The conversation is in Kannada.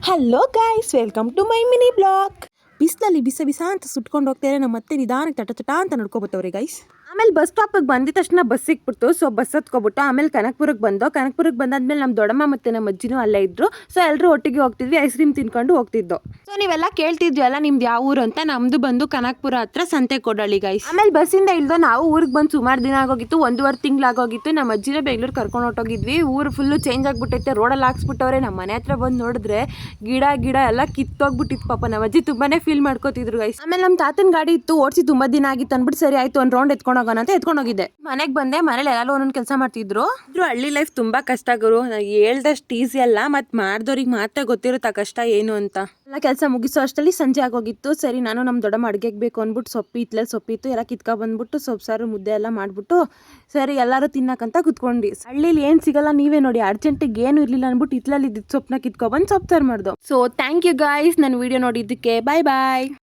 Hello guys, welcome to my mini blog. ಬಿಸಿಲಲ್ಲಿ ಬಿಸ ಬಿಸ ಅಂತ ಸುಟ್ಕೊಂಡು ಹೋಗ್ತಾರೆ. ನಮ್ಮ ಮತ್ತೆ ನಿಧಾನಕ್ಕೆ ಚಟ ಅಂತ ನಡ್ಕೊಬತ್ತವ್ರೆ ಗೈಸ್. ಆಮೇಲೆ ಬಸ್ ಸ್ಟಾಪಿಗೆ ಬಂದಿದ ತಕ್ಷಣ ಬಸ್ ಸಿಕ್ಬಿಡ್ತು. ಸೊ ಬಸ್ ಹತ್ಕೊಬಿಟ್ಟು ಆಮೇಲೆ ಕನಕಪುರಕ್ಕೆ ಬಂದಾದ್ಮೇಲೆ ನಮ್ಮ ದೊಡ್ಡಮ್ಮ ಮತ್ತೆ ನಮ್ಮ ಅಜ್ಜಿನೂ ಅಲ್ಲೇ ಇದ್ರು. ಸೊ ಎಲ್ಲರೂ ಒಟ್ಟಿಗೆ ಹೋಗ್ತಿದ್ವಿ, ಐಸ್ ಕ್ರೀಮ್ ತಿನ್ಕೊಂಡು ಹೋಗ್ತಿದ್ದೋ. ಸೊ ನೀವೆಲ್ಲ ಕೇಳ್ತಿದ್ವಿ ಅಲ್ಲ ನಿಮ್ದು ಯಾವ ಊರು ಅಂತ. ನಮ್ದು ಬಂದು ಕನಕಪುರ ಹತ್ರ ಸಂತೆಕೊಡಳ್ಳಿ ಗೈಸ್. ಆಮೇಲೆ ಬಸ್ಸಿಂದ ಇಳ್ದೋ ನಾವು ಊರಿಗೆ ಬಂದು ಸುಮಾರು ದಿನ ಆಗೋಗಿತ್ತು, 1.5 ತಿಂಗಳಾಗೋಗಿತ್ತು. ನಮ್ಮ ಅಜ್ಜಿನ ಬೆಂಗಳೂರು ಕರ್ಕೊಂಡು ಹೊಟ್ಟೋಗಿದ್ವಿ. ಊರು ಫುಲ್ಲು ಚೇಂಜ್ ಆಗ್ಬಿಟ್ಟೈತೆ, ರೋಡಲ್ಲಿ ಹಾಕ್ಸ್ಬಿಟ್ಟವ್ರೆ. ನಮ್ಮ ಮನೆ ಹತ್ರ ಬಂದು ನೋಡಿದ್ರೆ ಗಿಡ ಎಲ್ಲ ಕಿತ್ತೋಗ್ಬಿಟ್ಟಿತ್ತು. ಪಾಪ ನಮ್ಮ ಅಜ್ಜಿ ತುಂಬಾನೇ ಫೀಲ್ ಮಾಡ್ಕೋತಿದ್ರು ಗೈಸ್. ಆಮೇಲೆ ನಮ್ಮ ತಾತನ ಗಾಡಿ ಇತ್ತು, ಓಡಿಸಿ ತುಂಬಾ ದಿನ ಆಗಿತ್ತು ಅಂದ್ಬಿಟ್ಟು ಸರಿ ಆಯ್ತು ಒಂದು ರೌಂಡ್ ಎತ್ಕೊಂಡು ಹೋಗೋಣ ಅಂತ ಎತ್ಕೊಂಡು ಹೋಗಿದ್ದೆ. ಮನೆಗೆ ಬಂದೆ, ಮನೇಲಿ ಎಲ್ಲರೂ ಒಂದೊಂದು ಕೆಲಸ ಮಾಡ್ತಿದ್ರು. ಹಳ್ಳಿ ಲೈಫ್ ತುಂಬಾ ಕಷ್ಟ ಗುರು, ಹೇಳ್ದಷ್ಟು ಈಸಿ ಅಲ್ಲ. ಮತ್ತೆ ಮಾಡಿದವ್ರಿಗೆ ಮಾತ್ರ ಗೊತ್ತಿರುತ್ತೆ ಕಷ್ಟ ಏನು ಅಂತ. ಎಲ್ಲ ಕೆಲಸ ಮುಗಿಸೋ ಅಷ್ಟರಲ್ಲಿ ಸಂಜೆ ಆಗೋಗಿತ್ತು. ಸರಿ ನಾನು ನಮ್ಮ ದೊಡ್ಡಮ್ಮ ಅಡುಗೆಗೆ ಬೇಕು ಅಂದ್ಬಿಟ್ಟು ಸೊಪ್ಪಿತ್ತು ಎಲ್ಲ ಕಿತ್ಕೊ ಬಂದ್ಬಿಟ್ಟು ಸೊಪ್ಪು ಸಾರು ಮುದ್ದೆ ಎಲ್ಲ ಮಾಡ್ಬಿಟ್ಟು ಸರಿ ಎಲ್ಲರೂ ತಿನ್ನಕಂತ ಕುತ್ಕೊಂಡ್ವಿ. ಹಳ್ಳಿಲಿ ಏನು ಸಿಗಲ್ಲ ನೀವೇ ನೋಡಿ, ಅರ್ಜೆಂಟಿಗೆ ಏನು ಇರ್ಲಿಲ್ಲ ಅಂದ್ಬಿಟ್ಟು ಇದ್ದಲ್ಲಿ ಸೊಪ್ಪನ್ನ ಕಿತ್ಕೊಬಂದು ಸೊಪ್ಪು ಸಾರು ಮಾಡ್ದು. ಸೊ ಥ್ಯಾಂಕ್ ಯು ಗೈಸ್ ನನ್ನ ವಿಡಿಯೋ ನೋಡಿದ್ದಕ್ಕೆ. ಬಾಯ್ ಬಾಯ್.